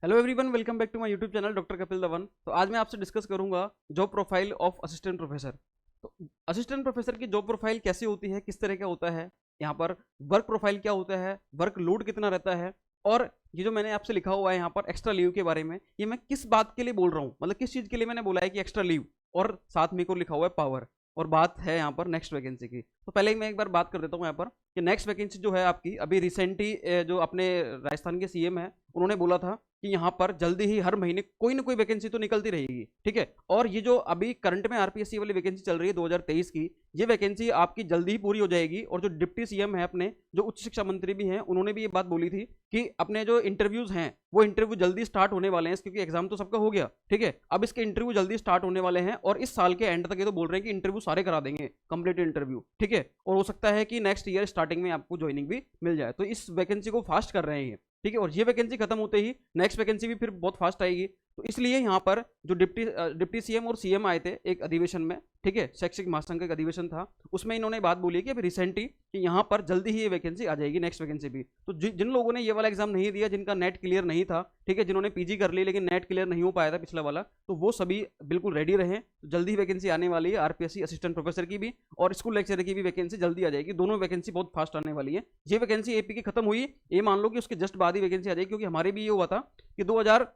Hello everyone, welcome back to my YouTube channel doctor Kapil Dawan. तो आज मैं आपसे डिस्कस करूंगा job profile of assistant professor. तो असिस्टेंट प्रोफेसर की जॉब प्रोफाइल कैसी होती है, किस तरह का होता है, यहाँ पर वर्क प्रोफाइल क्या होता है, वर्क लोड कितना रहता है, और ये जो मैंने आपसे लिखा हुआ है यहाँ पर एक्स्ट्रा लीव के बारे में, ये मैं किस बात के लिए बोल रहा हूँ, मतलब किस चीज़ के लिए मैंने बोला है कि एक्स्ट्रा लीव, और साथ में को लिखा हुआ है पावर, और बात है यहाँ पर नेक्स्ट वैकेंसी की। तो पहले ही मैं एक बार बात कर देता हूँ यहाँ पर कि नेक्स्ट वैकेंसी जो है आपकी अभी रिसेंटली जो अपने राजस्थान के सीएम है उन्होंने बोला था कि यहाँ पर जल्दी ही हर महीने कोई ना कोई वैकेंसी तो निकलती रहेगी, ठीक है। और ये जो अभी करंट में आरपीएससी वाली वैकेंसी चल रही है 2023 की, ये वैकेंसी आपकी जल्दी ही पूरी हो जाएगी। और जो डिप्टी सीएम है अपने, जो उच्च शिक्षा मंत्री भी हैं, उन्होंने भी ये बात बोली थी कि अपने जो इंटरव्यूज हैं वो इंटरव्यू जल्दी स्टार्ट होने वाले हैं, क्योंकि एग्जाम तो सबका हो गया, ठीक है। अब इसके इंटरव्यू जल्दी स्टार्ट होने वाले हैं और इस साल के एंड तक ये तो बोल रहे हैं कि इंटरव्यू सारे करा देंगे, कंप्लीट इंटरव्यू, ठीक है। और हो सकता है कि नेक्स्ट ईयर स्टार्टिंग में आपको ज्वाइनिंग भी मिल जाए। तो इस वैकेंसी को फास्ट कर रहे हैं, ठीक है। और ये वैकेंसी खत्म होते ही नेक्स्ट वैकेंसी भी फिर बहुत फास्ट आएगी। तो इसलिए यहाँ पर जो डिप्टी सीएम और सीएम आए थे एक अधिवेशन में, ठीक है, शैक्षिक महासंघ का एक अधिवेशन था, उसमें इन्होंने बात बोली कि अभी रिसेंटली कि यहाँ पर जल्दी ही ये वैकेंसी आ जाएगी, नेक्स्ट वैकेंसी भी। तो जिन लोगों ने ये वाला एग्जाम नहीं दिया, जिनका नेट क्लियर नहीं था, ठीक है, जिन्होंने पीजी कर ली लेकिन नेट क्लियर नहीं हो पाया था पिछला वाला, तो वो सभी बिल्कुल रेडी रहे। तो जल्दी ही वैकेंसी आने वाली है आरपीएससी असिस्टेंट प्रोफेसर की भी और स्कूल लेक्चरर की भी वैकेंसी जल्दी आ जाएगी। दोनों वैकेंसी बहुत फास्ट आने वाली है। ये वैकेंसी एपी की खत्म हुई, ये मान लो कि उसके जस्ट बाद ही वैकेंसी आ जाएगी, क्योंकि हमारे भी ये हुआ था कि 2000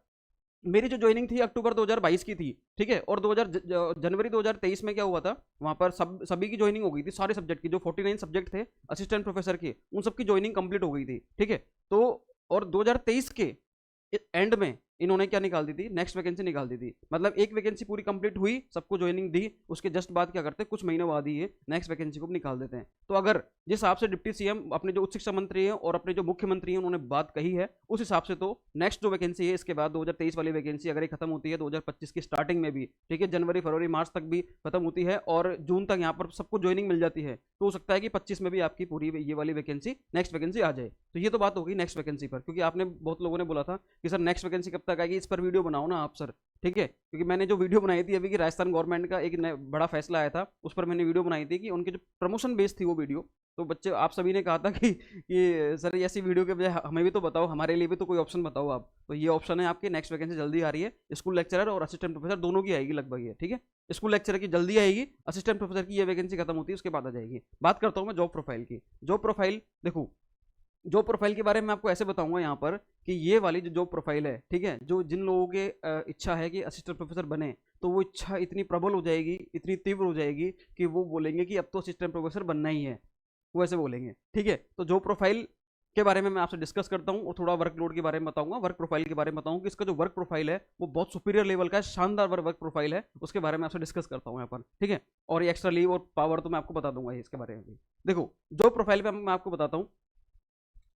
मेरी जो ज्वाइनिंग थी अक्टूबर 2022 की थी, ठीक है। और 2000 जनवरी 2023 में क्या हुआ था, वहां पर सभी की ज्वाइनिंग हो गई थी, सारे सब्जेक्ट की, जो 49 सब्जेक्ट थे असिस्टेंट प्रोफेसर के, उन सबकी ज्वाइनिंग कंप्लीट हो गई थी, ठीक है। तो और 2023 के एंड में इन्होंने क्या निकाल दी थी, नेक्स्ट वैकेंसी निकाल दी थी। मतलब एक वैकेंसी पूरी कंप्लीट हुई, सबको ज्वाइनिंग दी, उसके जस्ट बाद क्या करते हैं, कुछ महीनों बाद ही ये नेक्स्ट वैकेंसी को निकाल देते हैं। तो अगर जिस हिसाब से डिप्टी सीएम अपने जो उच्च शिक्षा मंत्री हैं और अपने जो मुख्यमंत्री हैं उन्होंने बात कही है, उस हिसाब से तो नेक्स्ट जो वैकेंसी है इसके बाद 2023 वाली वैकेंसी अगर ये खत्म होती है 2025 की स्टार्टिंग में भी, ठीक है, जनवरी फरवरी मार्च तक भी खत्म होती है और जून तक यहाँ पर सबको ज्वाइनिंग मिल जाती है, तो हो सकता है कि 25 में भी आपकी पूरी ये वाली वैकेंसी नेक्स्ट वैकेंसी आ जाए। तो ये तो बात होगी नेक्स्ट वैकेंसी पर, क्योंकि आपने बहुत लोगों ने बोला था कि सर नेक्स्ट वैकेंसी कब तक आएगी, इस पर वीडियो बनाओ ना आप सर, ठीक है। क्योंकि मैंने जो वीडियो बनाई थी अभी की राजस्थान गवर्नमेंट का एक बड़ा फैसला आया था, उस पर मैंने वीडियो बनाई थी कि उनके जो प्रमोशन बेस थी वो वीडियो, तो बच्चे आप सभी ने कहा था कि सर ऐसी वीडियो के बजाय हमें भी तो बताओ, हमारे लिए भी तो कोई ऑप्शन बताओ आप। तो ये ऑप्शन है आपकी, नेक्स्ट वैकेंसी जल्दी आ रही है, स्कूल लेक्चरर और असिस्टेंट प्रोफेसर दोनों की आएगी लगभग ये, ठीक है। स्कूल लेक्चरर की जल्दी आएगी, असिस्टेंट प्रोफेसर की ये वैकेंसी खत्म होती है उसके बाद आ जाएगी। बात करता हूँ मैं जॉब प्रोफाइल की। जॉब प्रोफाइल देखो, जॉब प्रोफाइल के बारे में आपको ऐसे बताऊंगा यहाँ पर कि ये वाली जो जॉब प्रोफाइल है, ठीक है, जो जिन लोगों के इच्छा है कि असिस्टेंट प्रोफेसर बने, तो वो इच्छा इतनी प्रबल हो जाएगी, इतनी तीव्र हो जाएगी कि वो बोलेंगे कि अब तो असिस्टेंट प्रोफेसर बनना ही है, वो ऐसे बोलेंगे, ठीक है। तो जॉब प्रोफाइल के बारे में मैं आपसे डिस्कस करता हूँ और थोड़ा वर्कलोड के बारे में बताऊंगा, वर्क प्रोफाइल के बारे में बताऊंगा कि इसका जो वर्क प्रोफाइल है वो बहुत सुपीरियर लेवल का है, शानदार वर्क प्रोफाइल है, उसके बारे में आपसे डिस्कस करता हूँ यहाँ पर, ठीक है। और ये एक्स्ट्रा लीव और पावर तो मैं आपको बता दूंगा इसके बारे में भी। देखो, जॉब प्रोफाइल पे मैं आपको बताता हूँ,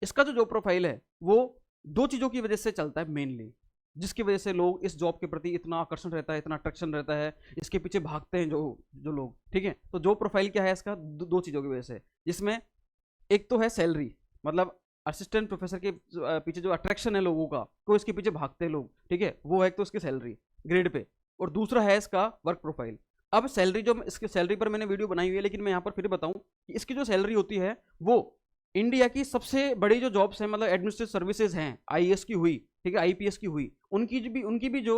इसका जो जॉब प्रोफाइल है वो दो चीज़ों की वजह से चलता है मेनली, जिसकी वजह से लोग इस जॉब के प्रति इतना आकर्षण रहता है, इतना अट्रैक्शन रहता है, इसके पीछे भागते हैं जो जो लोग, ठीक है। तो जॉब प्रोफाइल क्या है इसका, दो चीज़ों की वजह से, जिसमें एक तो है सैलरी, मतलब असिस्टेंट प्रोफेसर के पीछे जो अट्रैक्शन है लोगों का, को इसके पीछे भागते हैं लोग, ठीक है, वो है एक तो इसकी सैलरी ग्रेड पे, और दूसरा है इसका वर्क प्रोफाइल। अब सैलरी, जो इसकी सैलरी पर मैंने वीडियो बनाई हुई है, लेकिन मैं यहाँ पर फिर बताऊँ कि इसकी जो सैलरी होती है वो इंडिया की सबसे बड़ी जो जॉब्स हैं, मतलब एडमिनिस्ट्रेटिव सर्विसेज हैं, आईएएस की हुई, ठीक है, आईपीएस की हुई, उनकी भी जो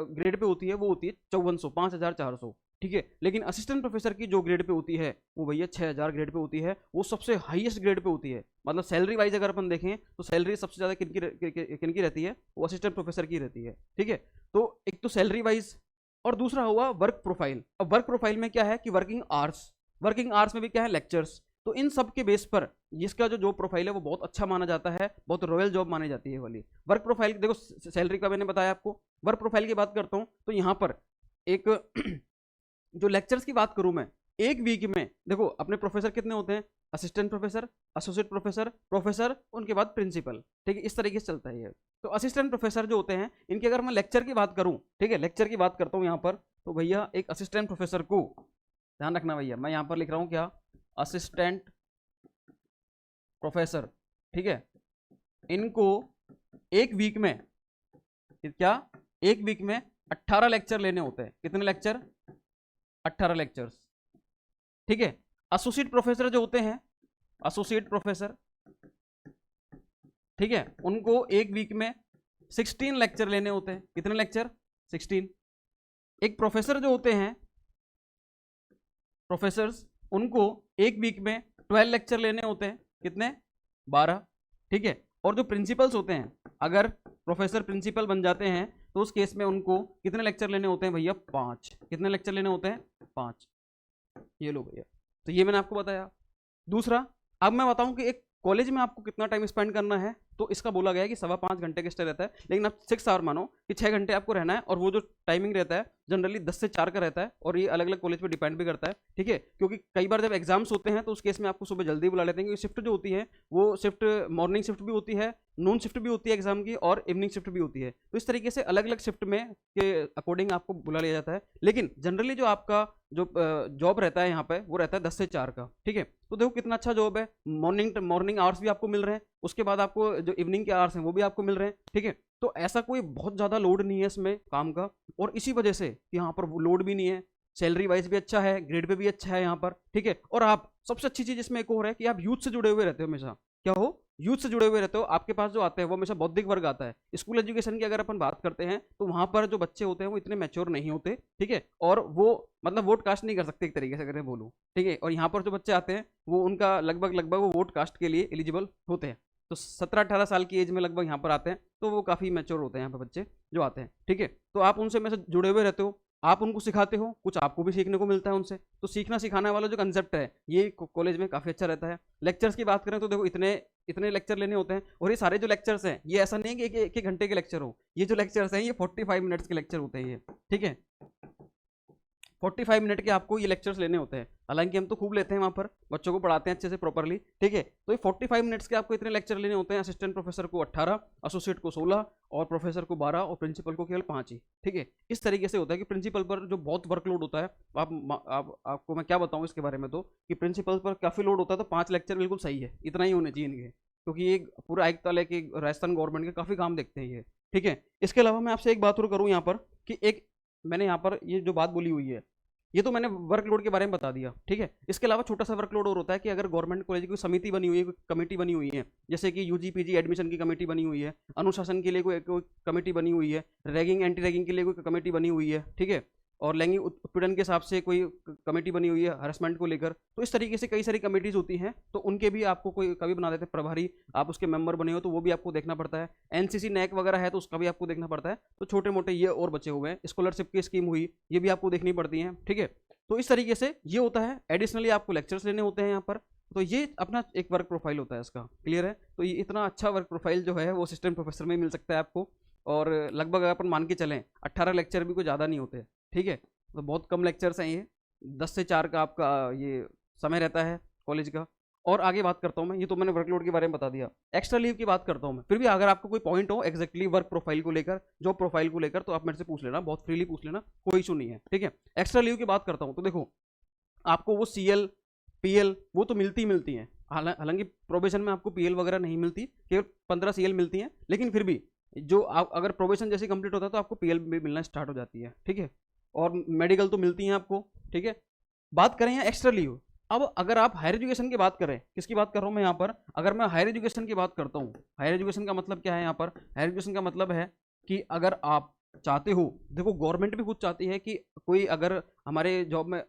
ग्रेड पे होती है वो होती है 5400, 5400, ठीक है। लेकिन असिस्टेंट प्रोफेसर की जो ग्रेड पे होती है वो भैया 6000 ग्रेड पे होती है, वो सबसे हाईएस्ट ग्रेड पे होती है। मतलब सैलरी वाइज अगर अपन देखें तो सैलरी सबसे ज़्यादा किनकी रहती है, वो असिस्टेंट प्रोफेसर की रहती है, ठीक है। तो एक तो सैलरी वाइज, और दूसरा हुआ वर्क प्रोफाइल। अब वर्क प्रोफाइल में क्या है कि वर्किंग आवर्स में भी क्या है, लेक्चर्स। तो इन सब के बेस पर जिसका जो जॉब प्रोफाइल है वो बहुत अच्छा माना जाता है, बहुत रॉयल जॉब मानी जाती है वाली। वर्क प्रोफाइल देखो, सैलरी का मैंने बताया आपको। वर्क प्रोफाइल की बात करता हूं तो यहां पर एक जो लेक्चर्स की बात करूं मैं, एक वीक में देखो अपने प्रोफेसर कितने होते हैं, assistant professor, associate professor, professor, उनके बाद प्रिंसिपल, ठीक है, इस तरीके से चलता है ये। तो असिस्टेंट प्रोफेसर जो होते हैं इनकी अगर मैं लेक्चर की बात करूं, ठीक है, लेक्चर की बात करता हूं यहाँ पर, तो भैया एक असिस्टेंट प्रोफेसर को, ध्यान रखना भैया, मैं यहाँ पर लिख रहा हूँ क्या, असिस्टेंट प्रोफेसर, ठीक है, इनको एक वीक में, क्या, एक वीक में 18 लेक्चर लेने होते हैं। कितने लेक्चर, 18 लेक्चर्स, ठीक है। एसोसिएट प्रोफेसर जो होते हैं, एसोसिएट प्रोफेसर, ठीक है, उनको एक वीक में 16 लेक्चर लेने होते हैं। कितने लेक्चर? 16। एक प्रोफेसर जो होते हैं, प्रोफेसर्स, उनको एक वीक में 12 लेक्चर लेने होते हैं। कितने? 12। ठीक है। और जो प्रिंसिपल्स होते हैं, अगर प्रोफेसर प्रिंसिपल बन जाते हैं तो उस केस में उनको कितने लेक्चर लेने होते हैं भैया? 5। कितने लेक्चर लेने होते हैं? 5। ये लो भैया, तो ये मैंने आपको बताया। दूसरा, अब मैं बताऊं कि एक कॉलेज में आपको कितना टाइम स्पेंड करना है, तो इसका बोला गया है कि 5.25 घंटे का स्टे रहता है, लेकिन आप 6 आवर मानो कि 6 घंटे आपको रहना है, और वो जो टाइमिंग रहता है जनरली 10 से 4 का रहता है, और ये अलग अलग कॉलेज पे डिपेंड भी करता है। ठीक है, क्योंकि कई बार जब एग्जाम्स होते हैं तो उस केस में आपको सुबह जल्दी बुला लेते हैं, क्योंकि शिफ्ट जो होती है वो शिफ्ट मॉर्निंग शिफ्ट भी होती है, नून शिफ्ट भी होती है एग्जाम की, और इवनिंग शिफ्ट भी होती है। तो इस तरीके से अलग अलग शिफ्ट में के अकॉर्डिंग आपको बुला लिया जाता है, लेकिन जनरली जो आपका जो जॉब रहता है यहाँ पे वो रहता है 10 से 4 का। ठीक है, तो देखो कितना अच्छा जॉब है। मॉर्निंग आवर्स भी आपको मिल रहे हैं, उसके बाद आपको जो इवनिंग के आवर्स हैं वो भी आपको मिल रहे हैं। ठीक है, तो ऐसा कोई बहुत ज़्यादा लोड नहीं है इसमें काम का, और इसी वजह से यहाँ पर लोड भी नहीं है, सैलरी वाइज भी अच्छा है, ग्रेड पे भी अच्छा है यहाँ पर। ठीक है, और आप सबसे अच्छी चीज़ इसमें एक और है कि आप यूथ से जुड़े हुए रहते हो हमेशा। क्या हो? यूथ से जुड़े हुए रहते हो। आपके पास जो आते हैं वो हमेशा बौद्धिक वर्ग आता है। स्कूल एजुकेशन की अगर अपन बात करते हैं तो वहां पर जो बच्चे होते हैं वो इतने मैच्योर नहीं होते। ठीक है, और वो मतलब वोट कास्ट नहीं कर सकते एक तरीके से अगर मैं बोलूँ। ठीक है, और यहाँ पर जो बच्चे आते हैं वो उनका लगभग वो वोट कास्ट के लिए एलिजिबल होते हैं। तो 17-18 साल की एज में लगभग यहाँ पर आते हैं, तो वो काफ़ी मैच्योर होते हैं यहाँ पर बच्चे जो आते हैं। ठीक है, तो आप उनसे में से जुड़े हुए रहते हो, आप उनको सिखाते हो, कुछ आपको भी सीखने को मिलता है उनसे। तो सीखना सिखाने वाला जो कंसेप्ट है ये कॉलेज में काफ़ी अच्छा रहता है। लेक्चर्स की बात करें तो देखो इतने इतने लेक्चर लेने होते हैं, और ये सारे जो लेक्चर्स हैं ये ऐसा नहीं है कि एक एक घंटे के लेक्चर हो। ये जो लेक्चर्स हैं ये 45 मिनट्स के लेक्चर होते हैं ये। ठीक है, 45 मिनट के आपको ये लेक्चर्स लेने होते हैं। हालांकि हम तो खूब लेते हैं वहाँ पर, बच्चों को पढ़ाते हैं अच्छे से प्रॉपरली। ठीक है, तो ये 45 मिनट्स के आपको इतने लेक्चर लेने होते हैं। असिस्टेंट प्रोफेसर को 18, एसोसिएट को 16, और प्रोफेसर को 12, और प्रिंसिपल को केवल 5 ही। ठीक है, इस तरीके से होता है कि प्रिंसिपल पर जो बहुत वर्कलोड होता है, आपको मैं क्या बताऊँ इसके बारे में, तो कि प्रिंसिपल पर काफ़ी लोड होता है, तो 5 लेक्चर बिल्कुल सही है, इतना ही होने चाहिए इनके, क्योंकि ये पूरा आयुक्त है कि राजस्थान गवर्नमेंट के काफ़ी काम देखते हैं ये। ठीक है, इसके अलावा मैं आपसे एक बात और करूँ यहाँ पर कि एक मैंने यहाँ पर ये जो बात बोली हुई है ये तो मैंने वर्कलोड के बारे में बता दिया। ठीक है, इसके अलावा छोटा सा वर्कलोड और होता है कि अगर गवर्नमेंट कॉलेज की कोई समिति बनी हुई है, कोई कमेटी बनी हुई है, जैसे कि यूजी पीजी एडमिशन की कमेटी बनी हुई है, अनुशासन के लिए कोई कमेटी बनी हुई है, रैगिंग एंटी रैगिंग के लिए कोई कमेटी बनी हुई है। ठीक है, और लैंगिक उत्पीड़न के हिसाब से कोई कमेटी बनी हुई है हरासमेंट को लेकर। तो इस तरीके से कई सारी कमेटीज होती हैं, तो उनके भी आपको कोई कभी बना देते हैं प्रभारी, आप उसके मेंबर बने हो तो वो भी आपको देखना पड़ता है। एनसीसी नैक वगैरह है तो उसका भी आपको देखना पड़ता है। तो छोटे मोटे ये और बचे हुए हैं, स्कॉलरशिप की स्कीम हुई, ये भी आपको देखनी पड़ती है। ठीक है, तो इस तरीके से ये होता है। एडिशनली आपको लेक्चर्स लेने होते हैं यहाँ पर, तो ये अपना एक वर्क प्रोफाइल होता है इसका। क्लियर है? तो ये इतना अच्छा वर्क प्रोफाइल जो है वो असिस्टेंट प्रोफेसर में मिल सकता है आपको, और लगभग अगर अपन मान के चलें 18 लेक्चर भी कोई ज़्यादा नहीं होते। ठीक है, तो बहुत कम लेक्चर्स हैं ये, 10 से 4 का आपका ये समय रहता है कॉलेज का। और आगे बात करता हूँ मैं, ये तो मैंने वर्कलोड के बारे में बता दिया। एक्स्ट्रा लीव की बात करता हूँ मैं, फिर भी अगर आपको कोई पॉइंट हो एग्जैक्टली वर्क प्रोफाइल को लेकर, जॉब प्रोफाइल को लेकर, तो आप मेरे से पूछ लेना, बहुत फ्रीली पूछ लेना, कोई इशू नहीं है। ठीक है, एक्स्ट्रा लीव की बात करता हूँ तो देखो आपको वो सीएल पीएल वो तो मिलती हैं। हालांकि प्रोबेशन में आपको पीएल वगैरह नहीं मिलती, केवल 15 सीएल मिलती हैं, लेकिन फिर भी जो आप अगर प्रोबेशन जैसे कंप्लीट होता है तो आपको पीएल भी मिलना स्टार्ट हो जाती है। ठीक है, और मेडिकल तो मिलती हैं आपको। ठीक है, बात करें यहाँ एक्स्ट्रा लीव। अब अगर आप हायर एजुकेशन की बात करें, किसकी बात कर रहा हूँ मैं यहाँ पर, अगर मैं हायर एजुकेशन की बात करता हूँ, हायर एजुकेशन का मतलब क्या है यहाँ पर, हायर एजुकेशन का मतलब है कि अगर आप चाहते हो, देखो गवर्नमेंट भी खुद चाहती है कि कोई अगर हमारे जॉब में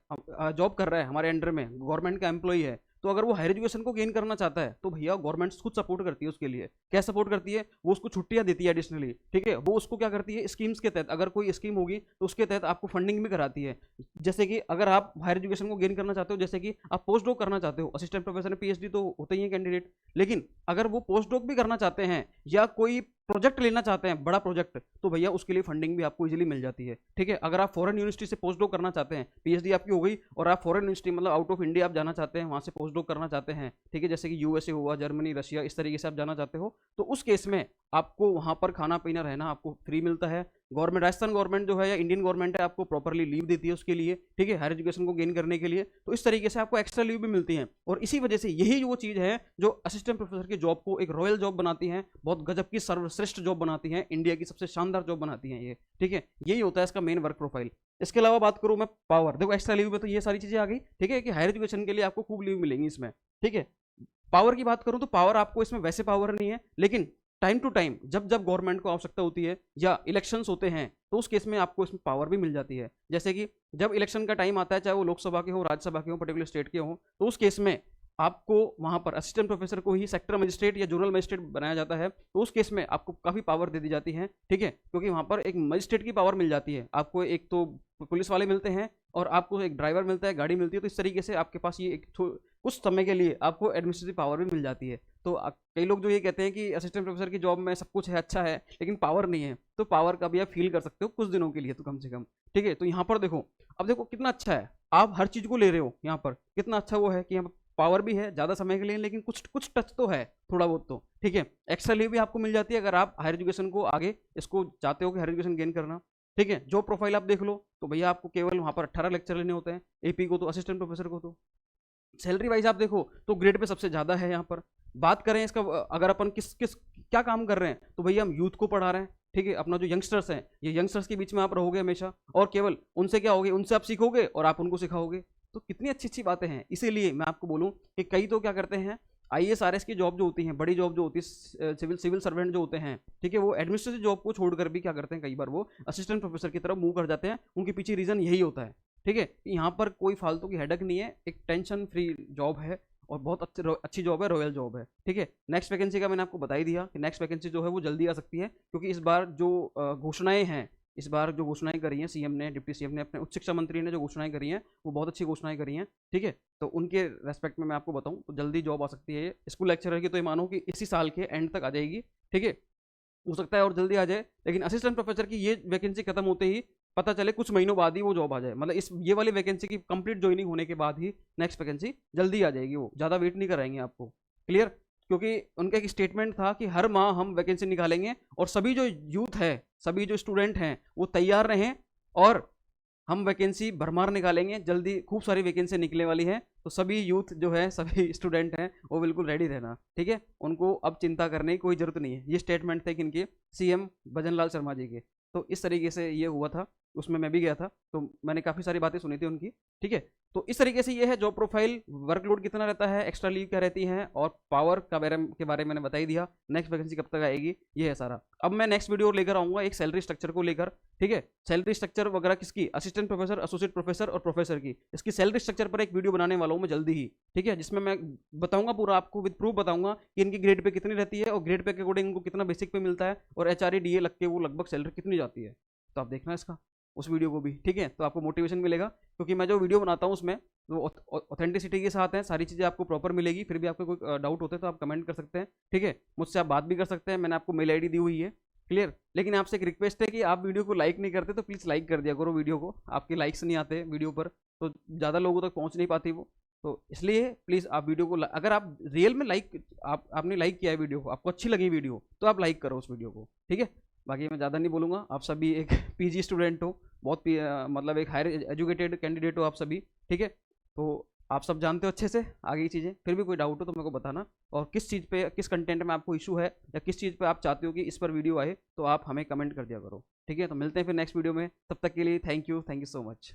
जॉब कर रहा है, हमारे अंडर में गवर्नमेंट का एम्प्लॉई है, तो अगर वो हायर एजुकेशन को गेन करना चाहता है तो भैया गवर्नमेंट खुद सपोर्ट करती है उसके लिए। क्या सपोर्ट करती है? वो उसको छुट्टियां देती है एडिशनली। ठीक है, वो उसको क्या करती है, स्कीम्स के तहत, अगर कोई स्कीम होगी तो उसके तहत आपको फंडिंग भी कराती है। जैसे कि अगर आप हायर एजुकेशन को गेन करना चाहते हो, जैसे कि आप पोस्ट डॉक करना चाहते हो, असिस्टेंट प्रोफेसर में पीएचडी तो होते ही है कैंडिडेट, लेकिन अगर वो पोस्ट डॉक भी करना चाहते हैं या कोई प्रोजेक्ट लेना चाहते हैं, बड़ा प्रोजेक्ट, तो भैया उसके लिए फंडिंग भी आपको इजीली मिल जाती है। ठीक है, अगर आप फॉरेन यूनिवर्सिटी से पोस्ट डॉक करना चाहते हैं, पीएचडी आपकी हो गई और आप फॉरेन यूनिवर्सिटी मतलब आउट ऑफ इंडिया आप जाना चाहते हैं, वहां से पोस्ट डॉक करना चाहते हैं, ठीक है, जैसे कि यूएसए हुआ, जर्मनी, रशिया, इस तरीके से आप जाना चाहते हो, तो उस केस में आपको वहां पर खाना पीना रहना आपको फ्री मिलता है। गवर्नमेंट, राजस्थान गवर्नमेंट जो है या इंडियन गवर्नमेंट है, आपको प्रॉपरली लीव देती है उसके लिए। ठीक है, हायर एजुकेशन को गेन करने के लिए। तो इस तरीके से आपको एक्स्ट्रा लीव भी मिलती है, और इसी वजह से यही वो चीज़ है जो असिस्टेंट प्रोफेसर की जॉब को एक रॉयल जॉब बनाती है, बहुत गजब की सर्वश्रेष्ठ जॉब बनाती है, इंडिया की सबसे शानदार जॉब बनाती है ये। ठीक है, यही होता है इसका मेन वर्क प्रोफाइल। इसके अलावा बात करूँ मैं पावर, देखो एक्स्ट्रा लीव में तो ये सारी चीज़ें आ गई। ठीक है, कि हायर एजुकेशन के लिए आपको खूब लीव मिलेंगी इसमें। ठीक है, पावर की बात करूं तो पावर आपको इसमें वैसे पावर नहीं है, लेकिन टाइम टू टाइम जब जब गवर्नमेंट को आवश्यकता होती है या इलेक्शंस होते हैं तो उस केस में आपको इसमें पावर भी मिल जाती है। जैसे कि जब इलेक्शन का टाइम आता है, चाहे वो लोकसभा के हो, राज्यसभा के हो, पर्टिकुलर स्टेट के हो, तो उस केस में आपको वहां पर असिस्टेंट प्रोफेसर को ही सेक्टर मजिस्ट्रेट या जोनल मजिस्ट्रेट बनाया जाता है। तो उस केस में आपको काफ़ी पावर दे दी जाती है, ठीक है, क्योंकि वहां पर एक मजिस्ट्रेट की पावर मिल जाती है आपको। एक तो पुलिस वाले मिलते हैं और आपको एक ड्राइवर मिलता है, गाड़ी मिलती है। तो इस तरीके से आपके पास ये एक कुछ समय के लिए आपको एडमिनिस्ट्रेटिव पावर भी मिल जाती है। तो कई लोग जो ये कहते हैं कि असिस्टेंट प्रोफेसर की जॉब में सब कुछ है, अच्छा है, लेकिन पावर नहीं है, तो पावर का भी आप फील कर सकते हो कुछ दिनों के लिए तो कम से कम, ठीक है। तो यहाँ पर देखो, अब देखो कितना अच्छा है, आप हर चीज को ले रहे हो यहाँ पर, कितना अच्छा वो है कि यहाँ पर पावर भी है ज़्यादा समय के लिए, लेकिन कुछ कुछ टच तो है थोड़ा बहुत तो, ठीक है। एक्स्ट्रा लीव भी आपको मिल जाती है अगर आप हायर एजुकेशन को आगे इसको चाहते हो कि हायर एजुकेशन गेन करना, ठीक है। जॉब प्रोफाइल आप देख लो तो भैया आपको केवल वहाँ पर 18 लेक्चर लेने होते हैं, एपी को तो, असिस्टेंट प्रोफेसर को तो। सैलरी वाइज आप देखो तो ग्रेड पे सबसे ज़्यादा है यहाँ पर। बात करें इसका, अगर अपन किस किस क्या काम कर रहे हैं, तो भैया हम यूथ को पढ़ा रहे हैं, ठीक है। अपना जो यंगस्टर्स हैं, ये यंगस्टर्स के बीच में आप रहोगे हमेशा, और केवल उनसे क्या होगे, उनसे आप सीखोगे और आप उनको सिखाओगे। तो कितनी अच्छी अच्छी बातें हैं। इसीलिए मैं आपको बोलूँ कि कई तो क्या करते हैं, आईएएस आरएस की जॉब जो होती है, बड़ी जॉब जो होती है, सिविल सर्वेंट जो होते हैं, ठीक है, वो एडमिनिस्ट्रेटिव जॉब को छोड़कर भी क्या करते हैं, कई बार वो असिस्टेंट प्रोफेसर की तरफ मूव कर जाते हैं। उनके पीछे रीजन यही होता है, ठीक है। यहाँ पर कोई फालतू की हेडक नहीं है, एक टेंशन फ्री जॉब है और बहुत अच्छी जॉब है, रॉयल जॉब है, ठीक है। नेक्स्ट वैकेंसी का मैंने आपको बता ही दिया कि नेक्स्ट वैकेंसी जो है वो जल्दी आ सकती है, क्योंकि इस बार जो घोषणाएं हैं, इस बार जो घोषणाएं करी हैं सीएम ने, डिप्टी सीएम ने, अपने उच्च शिक्षा मंत्री ने जो घोषणाएं करी हैं, वो बहुत अच्छी घोषणाएं करी हैं, ठीक है। तो उनके रेस्पेक्ट में मैं आपको बताऊं तो जल्दी जॉब आ सकती है। स्कूल लेक्चरर की तो ये मानो कि इसी साल के एंड तक आ जाएगी, ठीक है, हो सकता है और जल्दी आ जाए। लेकिन असिस्टेंट प्रोफेसर की ये वैकेंसी खत्म होते ही पता चले कुछ महीनों बाद ही वो जॉब आ जाए, मतलब इस ये वाली वैकेंसी की कंप्लीट ज्वाइनिंग होने के बाद ही नेक्स्ट वैकेंसी जल्दी आ जाएगी, वो ज़्यादा वेट नहीं कराएंगे आपको, क्लियर। क्योंकि उनका एक स्टेटमेंट था कि हर माह हम वैकेंसी निकालेंगे और सभी जो यूथ है, सभी जो स्टूडेंट हैं वो तैयार रहें, और हम वैकेंसी भरमार निकालेंगे, जल्दी खूब सारी वैकेंसी निकलने वाली है। तो सभी यूथ जो है, सभी स्टूडेंट हैं, वो बिल्कुल रेडी रहना, ठीक है। उनको अब चिंता करने की कोई जरूरत नहीं है। ये स्टेटमेंट थे किनके, सीएम भजन लाल शर्मा जी के। तो इस तरीके से ये हुआ था, उसमें मैं भी गया था, तो मैंने काफ़ी सारी बातें सुनी थी उनकी, ठीक है। तो इस तरीके से ये है जॉब प्रोफाइल, वर्कलोड कितना रहता है, एक्स्ट्रा लीव क्या रहती है, और पावर का बारे में मैंने बता ही दिया। नेक्स्ट वैकेंसी कब तक आएगी, ये है सारा। अब मैं नेक्स्ट वीडियो लेकर आऊँगा एक सैलरी स्ट्रक्चर को लेकर, ठीक है। सैलरी स्ट्रक्चर वगैरह किसकी, असिस्टेंट प्रोफेसर, एसोसिएट प्रोफेसर और प्रोफेसर की, इसकी सैलरी स्ट्रक्चर पर एक वीडियो बनाने वाला हूँ मैं जल्दी ही, ठीक है, जिसमें मैं बताऊंगा पूरा, आपको विद प्रूफ बताऊंगा कि इनकी ग्रेड पे कितनी रहती है और ग्रेड पे के अकॉर्डिंग इनको कितना बेसिक पे मिलता है, और एचआरए डीए लग के वो लगभग सैलरी कितनी जाती है। तो आप देखना इसका, उस वीडियो को भी, ठीक है। तो आपको मोटिवेशन मिलेगा, क्योंकि मैं जो वीडियो बनाता हूँ उसमें वो ऑथेंटिसिटी के साथ है, सारी चीज़ें आपको प्रॉपर मिलेगी। फिर भी आपको कोई डाउट होते हैं तो आप कमेंट कर सकते हैं, ठीक है, मुझसे आप बात भी कर सकते हैं। मैंने आपको मेल आईडी दी हुई है, क्लियर। लेकिन आपसे एक रिक्वेस्ट है कि आप वीडियो को लाइक नहीं करते तो प्लीज़ लाइक कर दिया करो वीडियो को। आपके लाइक्स नहीं आते वीडियो पर तो ज़्यादा लोगों तक पहुँच नहीं पाती वो, तो इसलिए प्लीज़ आप वीडियो को, अगर आप रियल में आपने लाइक किया है वीडियो को, आपको अच्छी लगी वीडियो, तो आप लाइक करो उस वीडियो को, ठीक है। बाकी मैं ज़्यादा नहीं बोलूँगा, आप सभी एक पीजी स्टूडेंट हो, बहुत मतलब एक हायर एजुकेटेड कैंडिडेट हो आप सभी, ठीक है। तो आप सब जानते हो अच्छे से आगे की चीज़ें। फिर भी कोई डाउट हो तो मेरे को बताना, और किस चीज़ पे, किस कंटेंट में आपको इशू है, या किस चीज़ पे आप चाहते हो कि इस पर वीडियो आए, तो आप हमें कमेंट कर दिया करो, ठीक है। तो मिलते हैं फिर नेक्स्ट वीडियो में, तब तक के लिए थैंक यू सो मच।